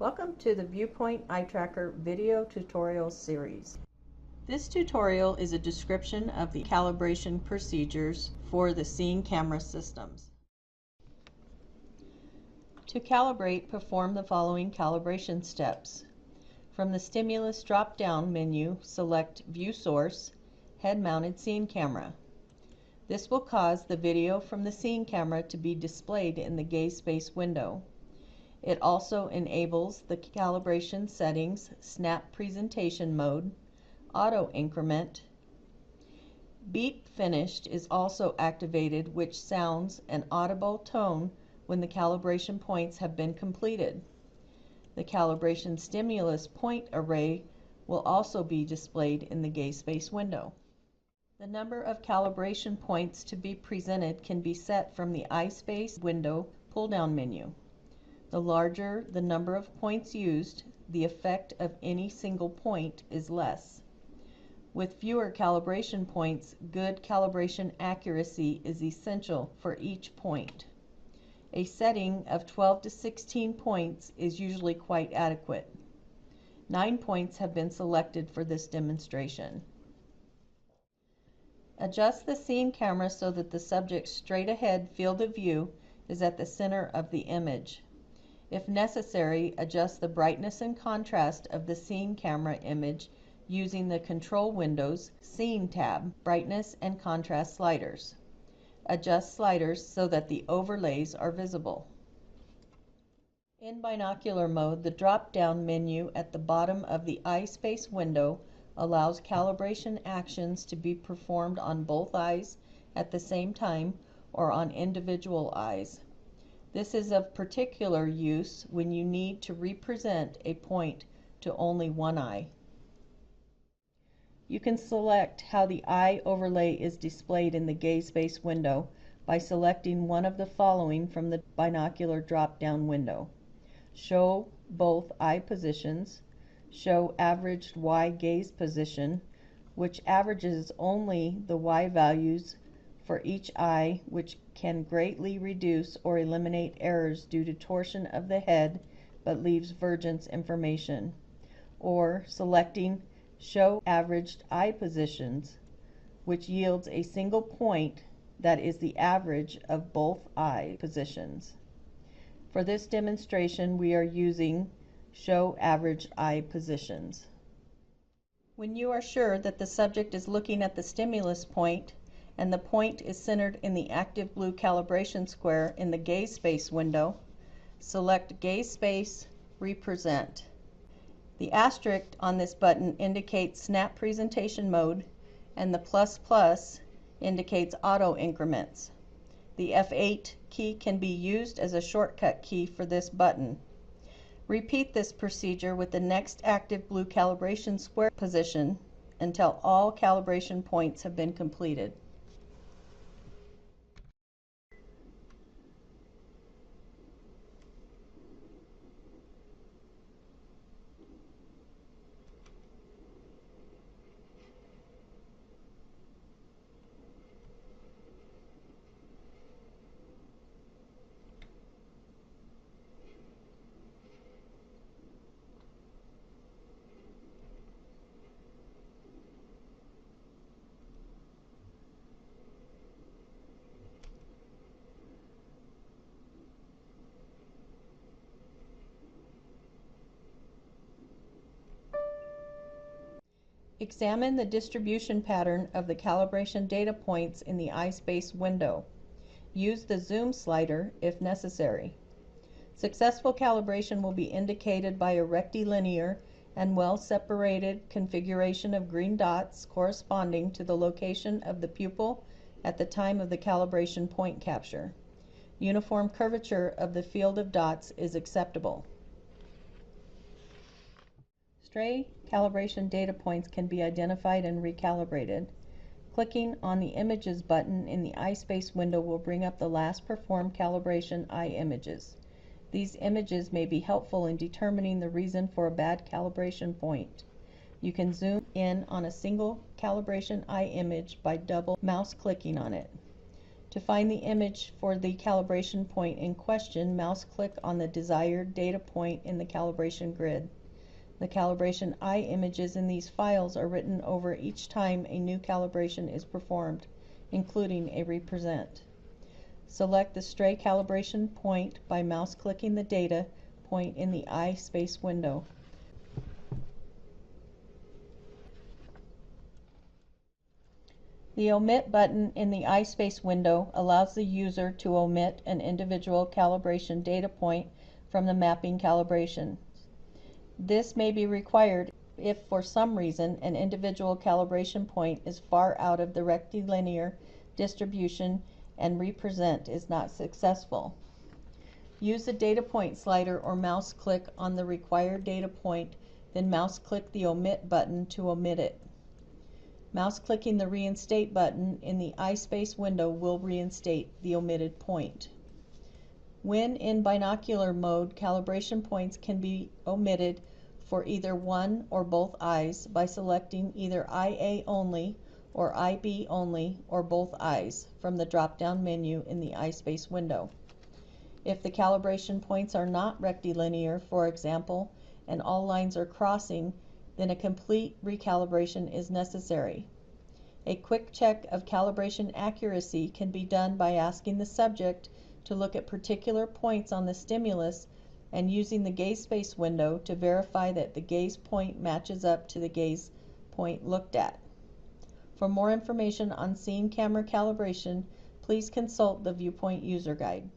Welcome to the Viewpoint Eye Tracker video tutorial series. This tutorial is a description of the calibration procedures for the SceneCamera systems. To calibrate, perform the following calibration steps. From the stimulus drop-down menu, select View Source, Head-Mounted SceneCamera. This will cause the video from the SceneCamera to be displayed in the gaze space window. It also enables the calibration settings, snap presentation mode, auto increment. Beep finished is also activated, which sounds an audible tone when the calibration points have been completed. The calibration stimulus point array will also be displayed in the gaze space window. The number of calibration points to be presented can be set from the eye space window pull-down menu. The larger the number of points used, the effect of any single point is less. With fewer calibration points, good calibration accuracy is essential for each point. A setting of 12 to 16 points is usually quite adequate. 9 points have been selected for this demonstration. Adjust the SceneCamera so that the subject's straight-ahead field of view is at the center of the image. If necessary, adjust the brightness and contrast of the SceneCamera image using the Control Window's Scene tab, Brightness and Contrast sliders. Adjust sliders so that the overlays are visible. In binocular mode, the drop-down menu at the bottom of the eye space window allows calibration actions to be performed on both eyes at the same time or on individual eyes. This is of particular use when you need to represent a point to only one eye. You can select how the eye overlay is displayed in the gaze space window by selecting one of the following from the binocular drop-down window. Show both eye positions, show averaged Y gaze position, which averages only the Y values for each eye, which can greatly reduce or eliminate errors due to torsion of the head but leaves Vergence information, or selecting Show Averaged Eye Positions, which yields a single point that is the average of both eye positions. For this demonstration, we are using Show Averaged Eye Positions. When you are sure that the subject is looking at the stimulus point and the point is centered in the active blue calibration square in the gaze space window, select Gaze Space, Represent. The asterisk on this button indicates snap presentation mode, and the ++ indicates auto increments. The F8 key can be used as a shortcut key for this button. Repeat this procedure with the next active blue calibration square position until all calibration points have been completed. Examine the distribution pattern of the calibration data points in the eye space window. Use the zoom slider if necessary. Successful calibration will be indicated by a rectilinear and well-separated configuration of green dots corresponding to the location of the pupil at the time of the calibration point capture. Uniform curvature of the field of dots is acceptable. Stray calibration data points can be identified and recalibrated. Clicking on the Images button in the eye space window will bring up the last performed calibration eye images. These images may be helpful in determining the reason for a bad calibration point. You can zoom in on a single calibration eye image by double mouse clicking on it. To To find the image for the calibration point in question, mouse click on the desired data point in the calibration grid. The calibration eye images in these files are written over each time a new calibration is performed, including a represent. Select the stray calibration point by mouse clicking the data point in the eye space window. The Omit button in the eye space window allows the user to omit an individual calibration data point from the mapping calibration. This may be required if for some reason an individual calibration point is far out of the rectilinear distribution and represent is not successful. Use the data point slider or mouse click on the required data point, then mouse click the Omit button to omit it. Mouse clicking the Reinstate button in the eye space window will reinstate the omitted point. When in binocular mode, calibration points can be omitted for either one or both eyes by selecting either IA only or IB only or both eyes from the drop-down menu in the eye space window. If the calibration points are not rectilinear, for example, and all lines are crossing, then a complete recalibration is necessary. A quick check of calibration accuracy can be done by asking the subject to look at particular points on the stimulus and using the gaze space window to verify that the gaze point matches up to the gaze point looked at. For more information on SceneCamera Calibration, please consult the Viewpoint User Guide.